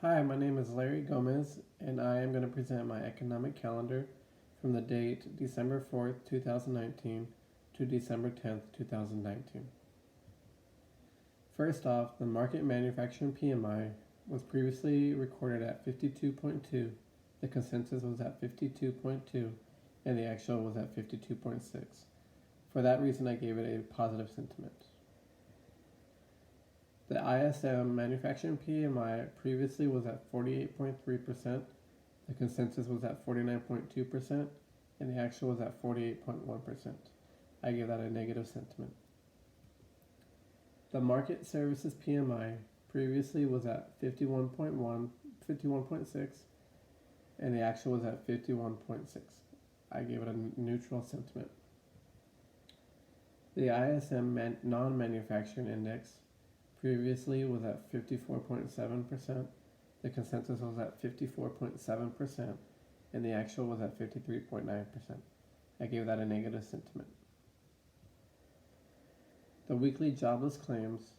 Hi, my name is Larry Gomez, and I am going to present my economic calendar from the date December 4th, 2019 to December 10th, 2019. First off, the market manufacturing PMI was previously recorded at 52.2, the consensus was at 52.2, and the actual was at 52.6. For that reason, I gave it a positive sentiment. The ISM manufacturing PMI previously was at 48.3%, the consensus was at 49.2%, and the actual was at 48.1%. I give that a negative sentiment. The market services PMI previously was at 51.6, and the actual was at 51.6. I gave it a neutral sentiment. The ISM non-manufacturing index previously was at 54.7%, the consensus was at 54.7%, and the actual was at 53.9%. I gave that a negative sentiment. The weekly jobless claims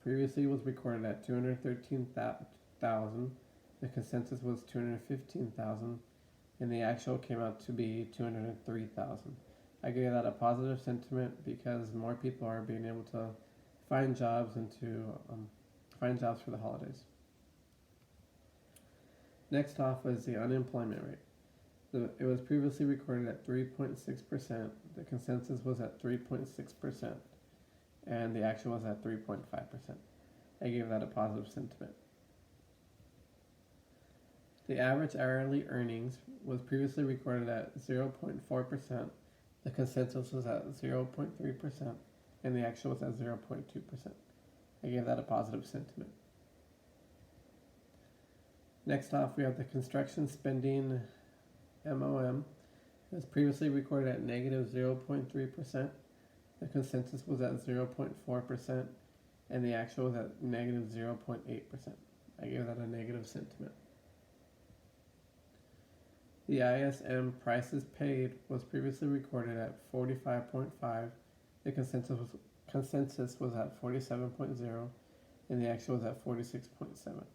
previously was recorded at 213,000, the consensus was 215,000, and the actual came out to be 203,000. I gave that a positive sentiment because more people are being able to find jobs and to find jobs for the holidays. Next off was the unemployment rate. It was previously recorded at 3.6%. The consensus was at 3.6%, and the actual was at 3.5%. I gave that a positive sentiment. The average hourly earnings was previously recorded at 0.4%. The consensus was at 0.3%. And the actual was at 0.2%. I gave that a positive sentiment. Next off, we have the construction spending MOM. It was previously recorded at negative 0.3%. The consensus was at 0.4%, and the actual was at negative 0.8%. I gave that a negative sentiment. The ISM prices paid was previously recorded at 45.5. The consensus was at 47.0, and the actual was at 46.7.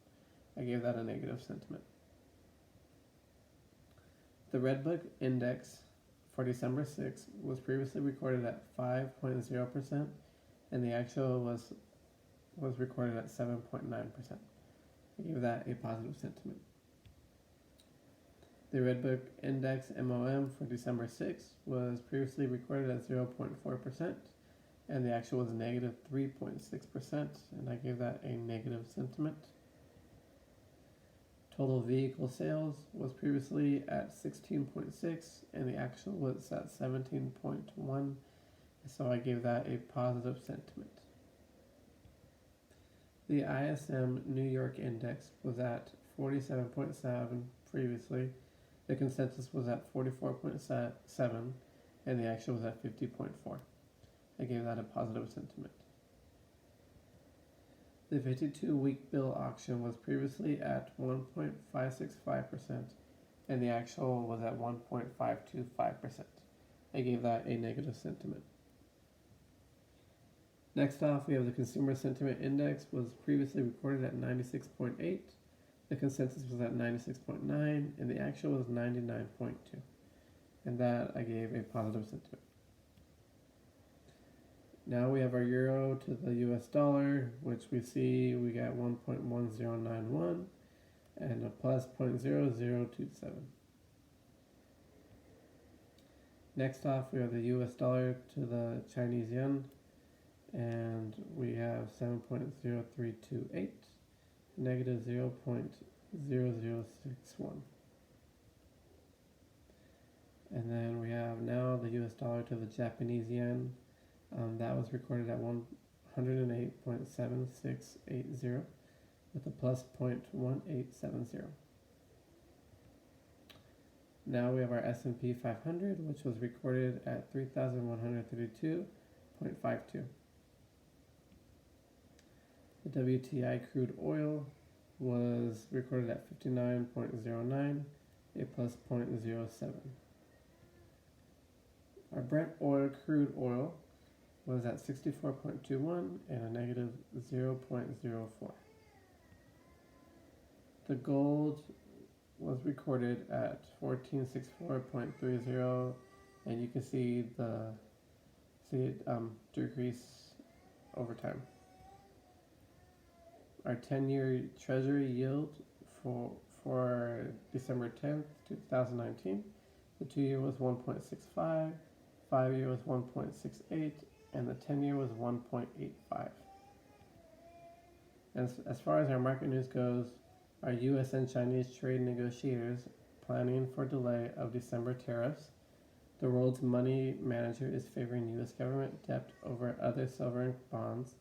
I gave that a negative sentiment. The Redbook Index for December 6th was previously recorded at 5.0%, and the actual was recorded at 7.9%. I gave that a positive sentiment. The Redbook Index MOM for December 6th was previously recorded at 0.4%, and the actual was negative 3.6%, and I gave that a negative sentiment. Total vehicle sales was previously at 16.6, and the actual was at 17.1, so I gave that a positive sentiment. The ISM New York Index was at 47.7 previously. The consensus was at 44.7, and the actual was at 50.4. I gave that a positive sentiment. The 52-week bill auction was previously at 1.565%, and the actual was at 1.525%. I gave that a negative sentiment. Next off, we have the Consumer Sentiment Index was previously recorded at 96.8. The consensus was at 96.9, and the actual was 99.2. And that I gave a positive sentiment. Now we have our euro to the US dollar, which we see we got 1.1091 and a plus 0.0027. Next off, we have the US dollar to the Chinese yuan, and we have 7.0328, negative 0.0061. And then we have now the US dollar to the Japanese yen. That was recorded at 108.7680 with a plus 0.1870. Now we have our S&P 500, which was recorded at 3,132.52. The WTI crude oil was recorded at 59.09, a plus 0.07. Our Brent oil crude oil was at 64.21 and a negative 0.04. The gold was recorded at 1464.30, and you can see it decrease over time. Our 10-year Treasury yield for December 10th, 2019, the 2-year was 1.65, 5-year was 1.68, and the 10-year was 1.85. As far as our market news goes, our U.S. and Chinese trade negotiators planning for delay of December tariffs. The world's money manager is favoring U.S. government debt over other sovereign bonds.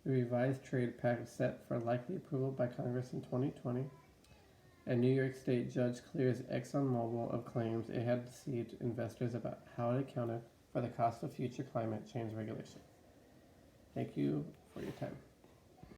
The revised trade pact set for likely approval by Congress in 2020. A New York State judge clears ExxonMobil of claims it had deceived investors about how it accounted for the cost of future climate change regulation. Thank you for your time.